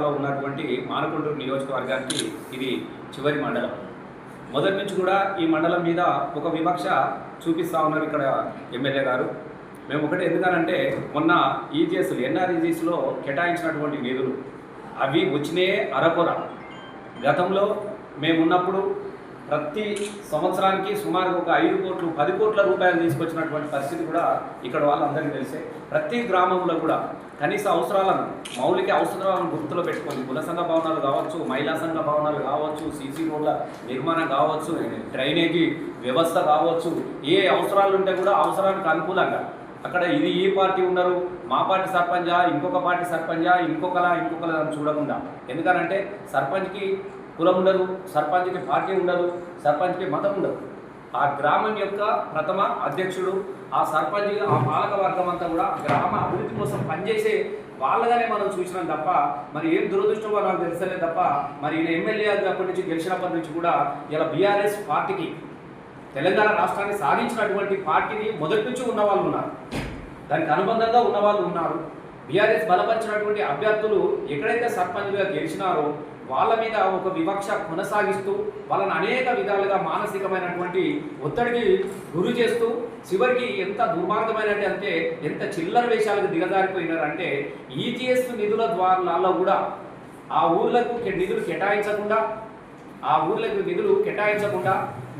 ఉన్నటువంటి మానకొండూరు నియోజకవర్గానికి ఇది చివరి మండలం. మొదటి నుంచి కూడా ఈ మండలం మీద ఒక వివక్ష చూపిస్తూ ఉన్నారు ఇక్కడ ఎమ్మెల్యే గారు. మేము ఒకటే ఎందుకనంటే మొన్న ఎన్ఆర్ఈజీస్లో కేటాయించినటువంటి నిధులు అవి వచ్చినాయే అరకొర. గతంలో మేమున్నప్పుడు ప్రతి సంవత్సరానికి సుమారు ఒక 5 కోట్లు 10 కోట్ల రూపాయలు తీసుకొచ్చినటువంటి పరిస్థితి కూడా ఇక్కడ వాళ్ళందరికీ తెలిసే. ప్రతి గ్రామంలో కూడా కనీస అవసరాలను మౌలిక అవసరాలను గుర్తులో పెట్టుకొని కుల సంఘ భవనాలు కావచ్చు, మహిళా సంఘ భవనాలు కావచ్చు, సీసీ రోడ్ల నిర్మాణం కావచ్చు, డ్రైనేజీ వ్యవస్థ కావచ్చు, ఏ అవసరాలు ఉంటే కూడా అవసరానికి అనుకూలంగా అక్కడ ఇది ఈ పార్టీ ఉన్నారు, మా పార్టీ సర్పంచా, ఇంకొక పార్టీ సర్పంచా, ఇంకొకలా అని చూడకుండా. ఎందుకనంటే సర్పంచ్కి కులం ఉండదు, సర్పంచ్కి పార్టీ ఉండదు, సర్పంచ్కి మతం ఉండదు. ఆ గ్రామం యొక్క ప్రథమ అధ్యక్షుడు, ఆ సర్పంచ్, ఆ పాలక వర్గం అంతా కూడా గ్రామ అభివృద్ధి కోసం పనిచేసే వాళ్ళగానే మనం చూసినాం తప్ప మరి ఏం దురదృష్టమో నాకు తెలుసలే తప్ప మరి ఈయన ఎమ్మెల్యే అప్పటి నుంచి గెలిచినప్పటి నుంచి కూడా ఇలా బీఆర్ఎస్ పార్టీకి తెలంగాణ రాష్ట్రాన్ని సాధించినటువంటి పార్టీని మొదటి నుంచి ఉన్నవాళ్ళు ఉన్నారు, దానికి అనుబంధంగా ఉన్నవాళ్ళు ఉన్నారు. బీఆర్ఎస్ బలపరిచినటువంటి అభ్యర్థులు ఎక్కడైతే సర్పంచ్గా గెలిచినారో వాళ్ళ మీద ఒక వివక్ష కొనసాగిస్తూ వాళ్ళని అనేక విధాలుగా మానసికమైనటువంటి ఒత్తిడికి గురి చేస్తూ చివరికి ఎంత దుర్మార్గమైనది అంటే ఎంత చిల్లర వేషాలకు దిగజారిపోయినారంటే ఈజీఎస్ నిధుల ద్వారా కూడా ఆ ఊర్లకు నిధులు కేటాయించకుండా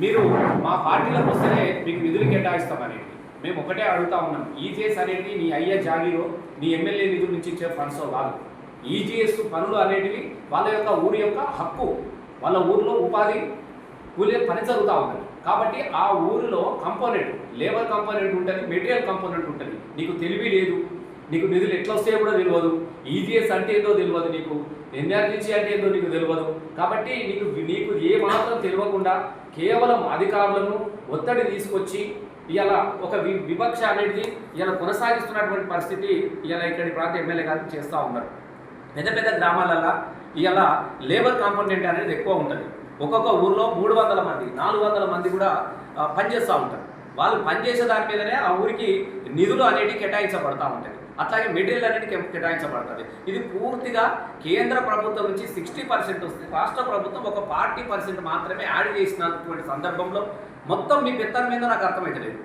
మీరు మా పార్టీలకు వస్తేనే మీకు నిధులు కేటాయిస్తామనేది మేము ఒకటే అడుగుతా ఉన్నాం. ఈజీఎస్ అనేది నీ అయ్యే జాగీరో, నీ ఎమ్మెల్యే నిధుల నుంచి ఇచ్చే ఫండ్సో కాదు. ఈజీఎస్ పనులు అనేటివి వాళ్ళ యొక్క ఊరి యొక్క హక్కు, వాళ్ళ ఊరిలో ఉపాధి కూలీ పని జరుగుతూ ఉంటుంది. కాబట్టి ఆ ఊరిలో కంపోనెంట్, లేబర్ కంపోనెంట్ ఉంటుంది, మెటీరియల్ కంపోనెంట్ ఉంటుంది. నీకు తెలివి లేదు, నీకు నిధులు ఎట్లా వస్తాయో కూడా తెలియదు, ఈజీఎస్ అంటే ఏదో తెలియదు, నీకు ఎన్ఆర్జీసీ అంటే ఏదో నీకు తెలియదు. కాబట్టి నీకు ఏ మాత్రం తెలియకుండా కేవలం అధికారులను ఒత్తిడి తీసుకొచ్చి ఇలా ఒక వివక్ష అనేది ఇలా కొనసాగిస్తున్నటువంటి పరిస్థితి ఇలా ఇక్కడి ప్రాంత ఎమ్మెల్యే గారు చేస్తూ ఉన్నారు. పెద్ద పెద్ద గ్రామాలలో ఇలా లేబర్ కాంపోనెంట్ అనేది ఎక్కువ ఉంటుంది. ఒక్కొక్క ఊర్లో 300 మంది 400 మంది కూడా పనిచేస్తూ ఉంటారు. వాళ్ళు పనిచేసే దాని మీదనే ఆ ఊరికి నిధులు అనేవి కేటాయించబడతా ఉంటాయి. అట్లాగే మెటీరియల్ అనేది కేటాయించబడుతుంది. ఇది పూర్తిగా కేంద్ర ప్రభుత్వం నుంచి 60% వస్తుంది, రాష్ట్ర ప్రభుత్వం ఒక 40% మాత్రమే యాడ్ చేసినటువంటి సందర్భంలో మొత్తం మీ పెత్తనం మీద నాకు అర్థమవుతలేదు.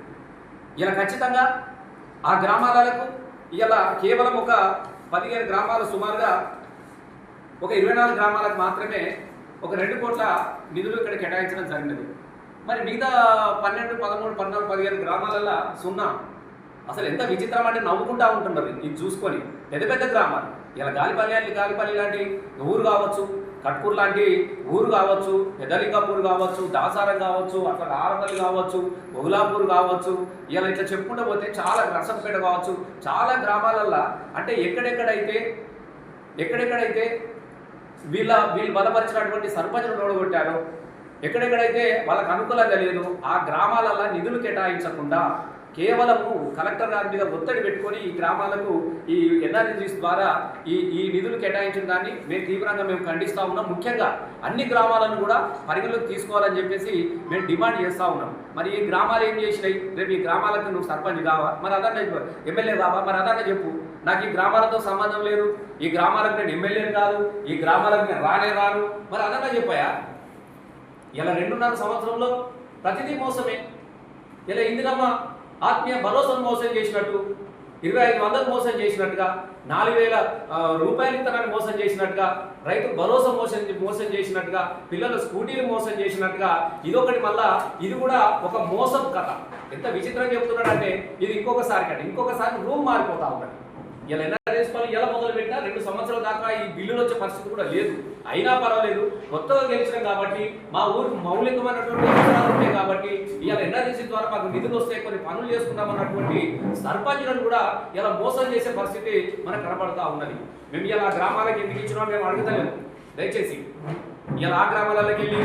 ఇలా ఖచ్చితంగా ఆ గ్రామాలకు ఇలా కేవలం ఒక 15 గ్రామాలు సుమారుగా ఒక 24 గ్రామాలకు మాత్రమే ఒక 2 కోట్ల నిధులు ఇక్కడ కేటాయించడం జరిగినది. మరి మిగతా 12, 13, 14, 15 గ్రామాలలో సున్నా. అసలు ఎంత విచిత్రం అంటే నవ్వుకుంటా ఉంటున్నారు ఇది చూసుకొని. పెద్ద పెద్ద గ్రామాలు ఇలా గాలిపల్లి లాంటి ఊరు కావచ్చు, కట్కూరు లాంటి ఊరు కావచ్చు, పెద్దలింగపూర్ కావచ్చు, దాసారం కావచ్చు, అక్కడ ఆరపల్లి కావచ్చు, ఒగులాపూర్ కావచ్చు, ఇలా ఇట్లా చెప్పుకుంటూ పోతే చాలా రసంపేట కావచ్చు, చాలా గ్రామాలల్లో అంటే ఎక్కడెక్కడైతే వీళ్ళు బలపరిచినటువంటి సర్పంచులు ఓడగొట్టారో, ఎక్కడెక్కడైతే వాళ్ళకు అనుకూలంగా లేదు ఆ గ్రామాలల్లో నిధులు కేటాయించకుండా కేవలము కలెక్టర్ గారి మీద ఒత్తిడి పెట్టుకొని ఈ గ్రామాలకు ఈ ఎన్ఆర్జీస్ ద్వారా ఈ నిధులు కేటాయించిన దాన్ని మేము ఖండిస్తూ ఉన్నాం. ముఖ్యంగా అన్ని గ్రామాలను కూడా పరిగణలోకి తీసుకోవాలని చెప్పేసి మేము డిమాండ్ చేస్తూ ఉన్నాం. మరి ఈ గ్రామాలు ఏం చేసినాయి? రేపు ఈ గ్రామాలకు నువ్వు సర్పంచ్ కావా, మరి అదన్నా ఎమ్మెల్యే కావా, మరి అదన్నా చెప్పు. నాకు ఈ గ్రామాలతో సంబంధం లేదు, ఈ గ్రామాలకు నేను ఎమ్మెల్యేని కాదు, ఈ గ్రామాలకు నేను రాను, మరి అదన్నా చెప్పాయా? ఇలా 2.5 సంవత్సరంలో ప్రతిదీ మోసమే. ఇలా ఇందిరమ్మ ఆత్మీయ భరోసాను మోసం చేసినట్టు, 2500 మోసం చేసినట్టుగా, 4000 రూపాయలు ఇతనాన్ని మోసం చేసినట్టుగా, రైతు భరోసా మోసం చేసినట్టుగా, పిల్లల స్కూటీలు మోసం చేసినట్టుగా, ఇదొకటి. మళ్ళా ఇది కూడా ఒక మోసం కథ. ఎంత విచిత్రంగా చెప్తున్నాడంటే ఇది ఇంకొకసారి రూమ్ మారిపోతా ఉంటాడు. ఇలా ఎన్ఆర్ఎస్ పనులు ఎలా మొదలుపెట్టినా 2 సంవత్సరాల దాకా ఈ బిల్లులు వచ్చే పరిస్థితి కూడా లేదు. అయినా పర్వాలేదు, కొత్తగా గెలిచినాం కాబట్టి మా ఊరికి మౌలికమైనటువంటి అవసరాలు ఉంటాయి కాబట్టి ఇలా ఎన్ఆర్ఎస్ ద్వారా మాకు నిధులు వస్తాయి, కొన్ని పనులు చేసుకున్నామన్నటువంటి సర్పంచులను కూడా ఇలా మోసం చేసే పరిస్థితి మనకు కనబడతా ఉన్నది. మేము ఇలా గ్రామాలకు ఎందుకు ఇచ్చినా మేము అడుగుతలేము. దయచేసి ఇలా ఆ గ్రామాలకి వెళ్ళి